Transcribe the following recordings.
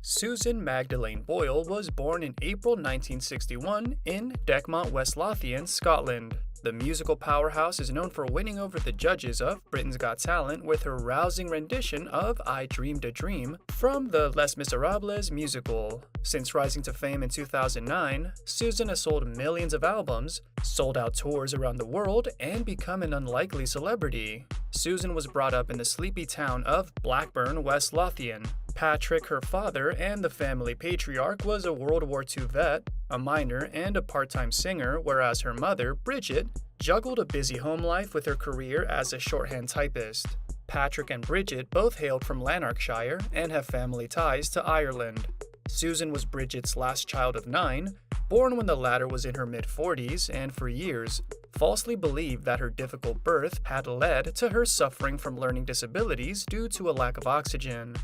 Susan Magdalene Boyle was born in April 1961 in Decmont, West Lothian, Scotland. The musical powerhouse is known for winning over the judges of Britain's Got Talent with her rousing rendition of I Dreamed a Dream from the Les Miserables musical. Since rising to fame in 2009, Susan has sold millions of albums, sold out tours around the world, and become an unlikely celebrity. Susan was brought up in the sleepy town of Blackburn, West Lothian. Patrick, her father, and the family patriarch, was a World War II vet, a miner, and a part-time singer, whereas her mother, Bridget, juggled a busy home life with her career as a shorthand typist. Patrick and Bridget both hailed from Lanarkshire and have family ties to Ireland. Susan was Bridget's last child of 9, born when the latter was in her mid-40s, and for years, falsely believed that her difficult birth had led to her suffering from learning disabilities due to a lack of oxygen.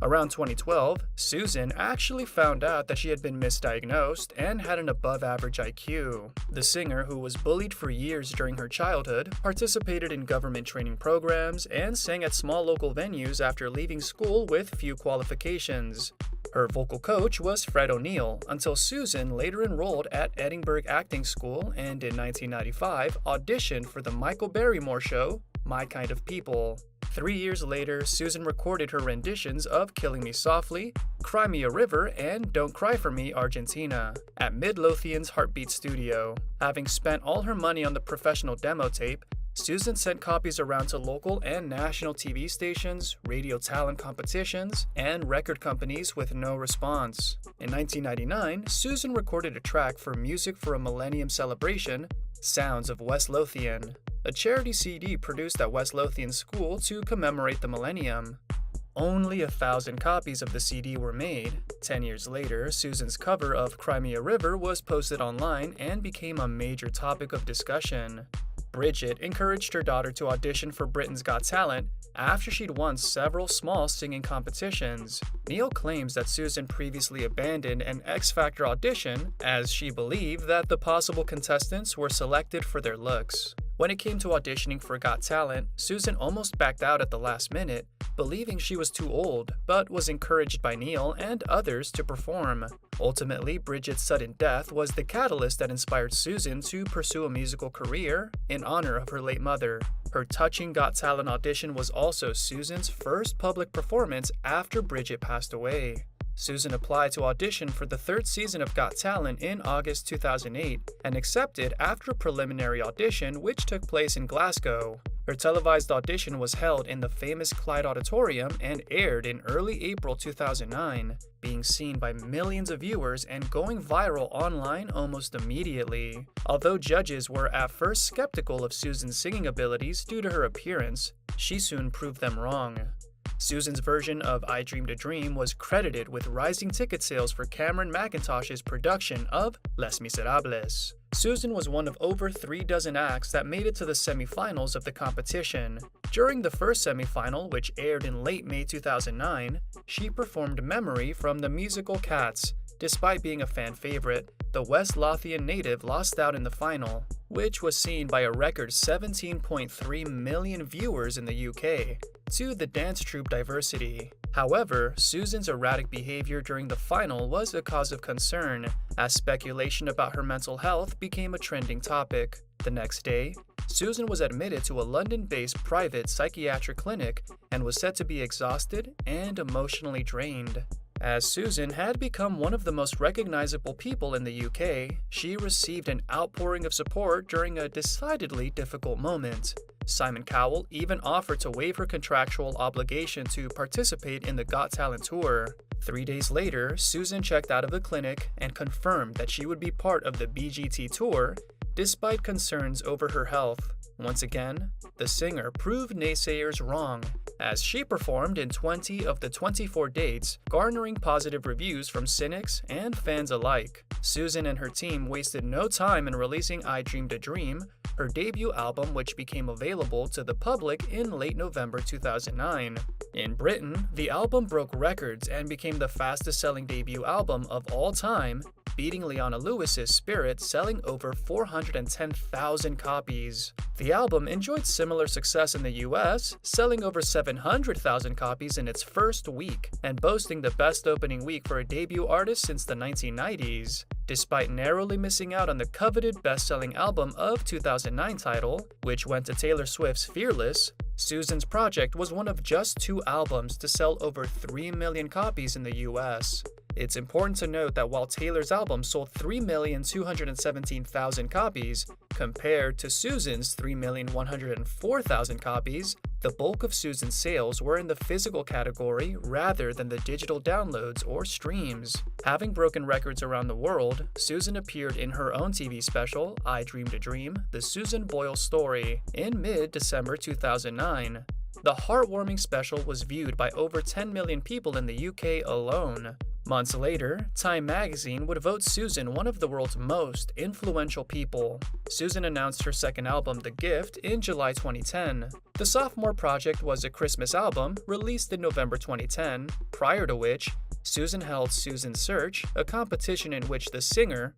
Around 2012, Susan actually found out that she had been misdiagnosed and had an above-average IQ. The singer, who was bullied for years during her childhood, participated in government training programs and sang at small local venues after leaving school with few qualifications. Her vocal coach was Fred O'Neill, until Susan later enrolled at Edinburgh Acting School and in 1995 auditioned for the Michael Barrymore show, My Kind of People. 3 years later, Susan recorded her renditions of Killing Me Softly, Cry Me a River, and Don't Cry for Me, Argentina, at Mid-Lothian's Heartbeat Studio. Having spent all her money on the professional demo tape, Susan sent copies around to local and national TV stations, radio talent competitions, and record companies with no response. In 1999, Susan recorded a track for Music for a Millennium Celebration, Sounds of West Lothian, a charity CD produced at West Lothian School to commemorate the millennium. Only 1,000 copies of the CD were made. 10 years later, Susan's cover of Cry Me a River was posted online and became a major topic of discussion. Bridget encouraged her daughter to audition for Britain's Got Talent after she'd won several small singing competitions. Neil claims that Susan previously abandoned an X Factor audition as she believed that the possible contestants were selected for their looks. When it came to auditioning for Got Talent, Susan almost backed out at the last minute, believing she was too old, but was encouraged by Neil and others to perform. Ultimately, Bridget's sudden death was the catalyst that inspired Susan to pursue a musical career in honor of her late mother. Her touching Got Talent audition was also Susan's first public performance after Bridget passed away. Susan applied to audition for the third season of Got Talent in August 2008 and accepted after a preliminary audition which took place in Glasgow. Her televised audition was held in the famous Clyde Auditorium and aired in early April 2009, being seen by millions of viewers and going viral online almost immediately. Although judges were at first skeptical of Susan's singing abilities due to her appearance, she soon proved them wrong. Susan's version of I Dreamed a Dream was credited with rising ticket sales for Cameron Mackintosh's production of Les Miserables. Susan was one of over 36 acts that made it to the semifinals of the competition. During the first semifinal, which aired in late May 2009, she performed Memory from the musical Cats. Despite being a fan favorite, the West Lothian native lost out in the final, which was seen by a record 17.3 million viewers in the UK, to the dance troupe Diversity. However, Susan's erratic behavior during the final was a cause of concern, as speculation about her mental health became a trending topic. The next day, Susan was admitted to a London-based private psychiatric clinic and was said to be exhausted and emotionally drained. As Susan had become one of the most recognizable people in the UK, she received an outpouring of support during a decidedly difficult moment. Simon Cowell even offered to waive her contractual obligation to participate in the Got Talent tour. 3 days later, Susan checked out of the clinic and confirmed that she would be part of the BGT tour, despite concerns over her health. Once again, the singer proved naysayers wrong, as she performed in 20 of the 24 dates, garnering positive reviews from cynics and fans alike. Susan and her team wasted no time in releasing I Dreamed a Dream, her debut album, which became available to the public in late November 2009. In Britain, the album broke records and became the fastest-selling debut album of all time, beating Leona Lewis's Spirit, selling over 410,000 copies. The album enjoyed similar success in the US, selling over 700,000 copies in its first week, and boasting the best opening week for a debut artist since the 1990s. Despite narrowly missing out on the coveted best-selling album of 2009 title, which went to Taylor Swift's Fearless, Susan's project was one of just 2 albums to sell over 3 million copies in the US. It's important to note that while Taylor's album sold 3,217,000 copies, compared to Susan's 3,104,000 copies, the bulk of Susan's sales were in the physical category rather than the digital downloads or streams. Having broken records around the world, Susan appeared in her own TV special, I Dreamed a Dream, The Susan Boyle Story, in mid-December 2009. The heartwarming special was viewed by over 10 million people in the UK alone. Months later, Time magazine would vote Susan one of the world's most influential people. Susan announced her second album, The Gift, in July 2010. The sophomore project was a Christmas album released in November 2010, prior to which Susan held Susan's Search, a competition in which the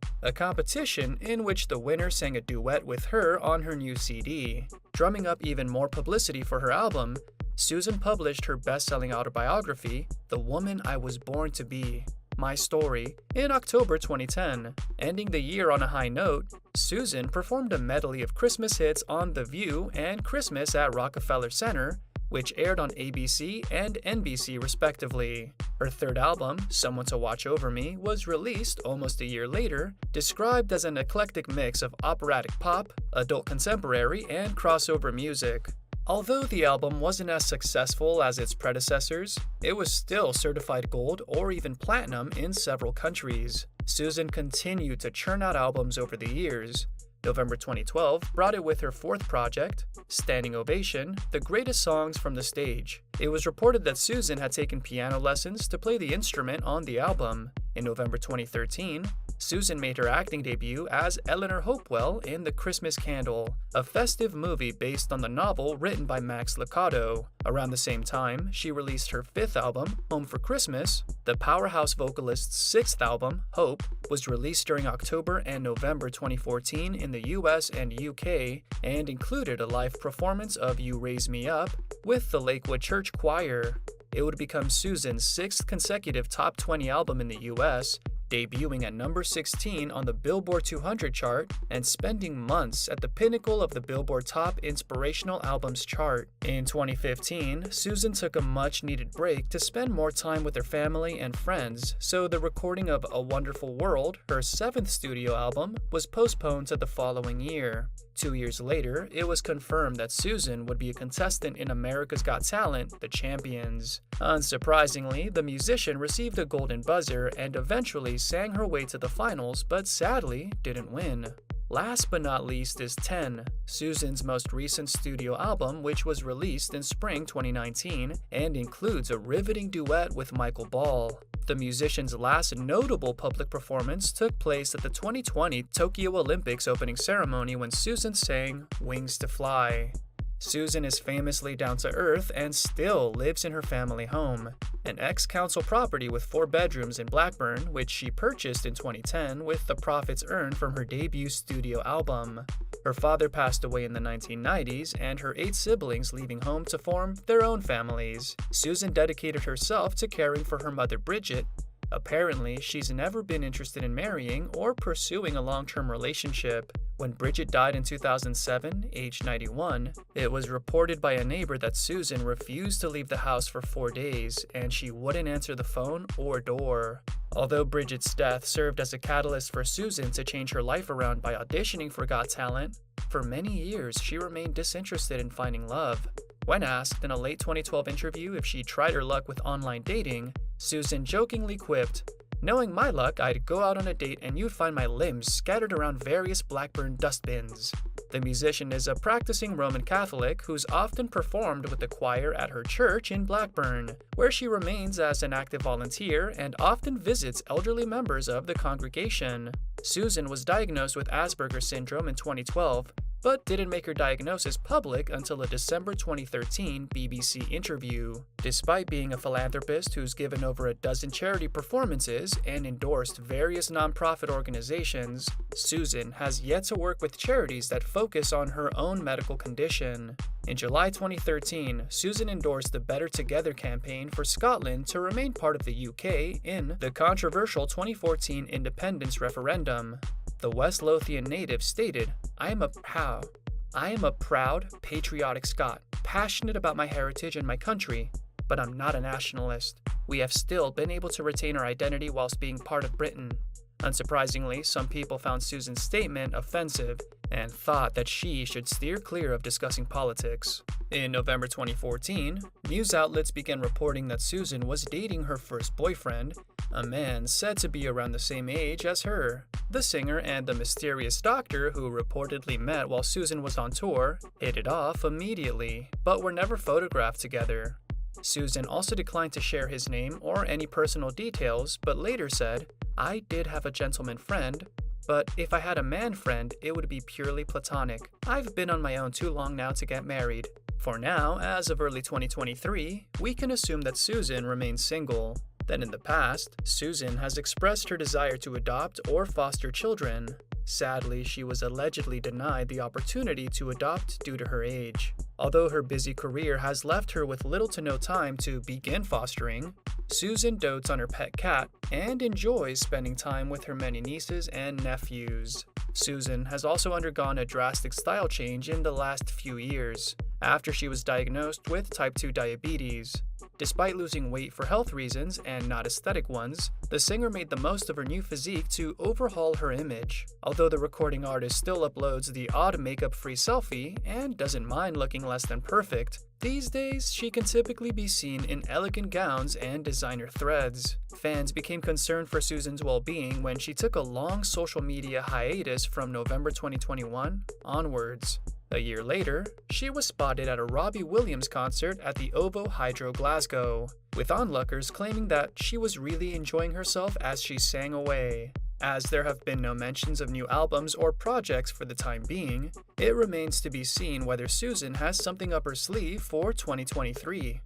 winner sang a duet with her on her new CD. Drumming up even more publicity for her album, Susan published her best-selling autobiography, The Woman I Was Born to Be, My Story, in October 2010. Ending the year on a high note, Susan performed a medley of Christmas hits on The View and Christmas at Rockefeller Center, which aired on ABC and NBC respectively. Her third album, Someone to Watch Over Me, was released almost a year later, described as an eclectic mix of operatic pop, adult contemporary, and crossover music. Although the album wasn't as successful as its predecessors, it was still certified gold or even platinum in several countries. Susan continued to churn out albums over the years. November 2012 brought it with her fourth project, Standing Ovation, The Greatest Songs from the Stage. It was reported that Susan had taken piano lessons to play the instrument on the album. In November 2013, Susan made her acting debut as Eleanor Hopewell in The Christmas Candle, a festive movie based on the novel written by Max Lucado. Around the same time, she released her fifth album, Home for Christmas. The powerhouse vocalist's sixth album, Hope, was released during October and November 2014 in the US and UK, and included a live performance of You Raise Me Up with the Lakewood Church Choir. It would become Susan's sixth consecutive top 20 album in the US, debuting at number 16 on the Billboard 200 chart and spending months at the pinnacle of the Billboard Top Inspirational Albums chart. In 2015, Susan took a much-needed break to spend more time with her family and friends, so the recording of A Wonderful World, her seventh studio album, was postponed to the following year. 2 years later, it was confirmed that Susan would be a contestant in America's Got Talent, The Champions. Unsurprisingly, the musician received a golden buzzer and eventually sang her way to the finals, but sadly didn't win. Last but not least is 10, Susan's most recent studio album, which was released in spring 2019 and includes a riveting duet with Michael Ball. The musician's last notable public performance took place at the 2020 Tokyo Olympics opening ceremony when Susan sang Wings to Fly. Susan is famously down to earth and still lives in her family home, an ex-council property with 4 bedrooms in Blackburn, which she purchased in 2010 with the profits earned from her debut studio album. Her father passed away in the 1990s, and her 8 siblings leaving home to form their own families. Susan dedicated herself to caring for her mother Bridget. Apparently, she's never been interested in marrying or pursuing a long-term relationship. When Bridget died in 2007, aged 91, it was reported by a neighbor that Susan refused to leave the house for 4 days, and she wouldn't answer the phone or door. Although Bridget's death served as a catalyst for Susan to change her life around by auditioning for Got Talent, for many years she remained disinterested in finding love. When asked in a late 2012 interview if she tried her luck with online dating, Susan jokingly quipped, "Knowing my luck, I'd go out on a date and you'd find my limbs scattered around various Blackburn dustbins." The musician is a practicing Roman Catholic who's often performed with the choir at her church in Blackburn, where she remains as an active volunteer and often visits elderly members of the congregation. Susan was diagnosed with Asperger's syndrome in 2012, but didn't make her diagnosis public until a December 2013 BBC interview. Despite being a philanthropist who's given over a dozen charity performances and endorsed various nonprofit organizations, Susan has yet to work with charities that focus on her own medical condition. In July 2013, Susan endorsed the Better Together campaign for Scotland to remain part of the UK in the controversial 2014 independence referendum. The West Lothian native stated, I am a proud, patriotic Scot, passionate about my heritage and my country, but I'm not a nationalist. We have still been able to retain our identity whilst being part of Britain. Unsurprisingly, some people found Susan's statement offensive and thought that she should steer clear of discussing politics. In November 2014, news outlets began reporting that Susan was dating her first boyfriend, a man said to be around the same age as her. The singer and the mysterious doctor who reportedly met while Susan was on tour hit it off immediately, but were never photographed together. Susan also declined to share his name or any personal details, but later said, I did have a gentleman friend, but if I had a man friend, it would be purely platonic. I've been on my own too long now to get married. For now, as of early 2023, we can assume that Susan remains single. Then in the past, Susan has expressed her desire to adopt or foster children. Sadly, she was allegedly denied the opportunity to adopt due to her age. Although her busy career has left her with little to no time to begin fostering, Susan dotes on her pet cat and enjoys spending time with her many nieces and nephews. Susan has also undergone a drastic style change in the last few years, after she was diagnosed with type 2 diabetes. Despite losing weight for health reasons and not aesthetic ones, the singer made the most of her new physique to overhaul her image. Although the recording artist still uploads the odd makeup-free selfie and doesn't mind looking less than perfect, these days she can typically be seen in elegant gowns and designer threads. Fans became concerned for Susan's well-being when she took a long social media hiatus from November 2021 onwards. A year later, she was spotted at a Robbie Williams concert at the OVO Hydro Glasgow, with onlookers claiming that she was really enjoying herself as she sang away. As there have been no mentions of new albums or projects for the time being, it remains to be seen whether Susan has something up her sleeve for 2023.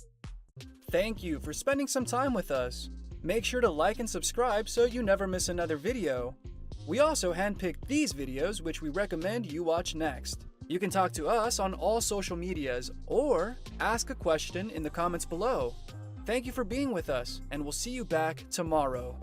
Thank you for spending some time with us. Make sure to like and subscribe so you never miss another video. We also handpicked these videos which we recommend you watch next. You can talk to us on all social medias or ask a question in the comments below. Thank you for being with us, and we'll see you back tomorrow.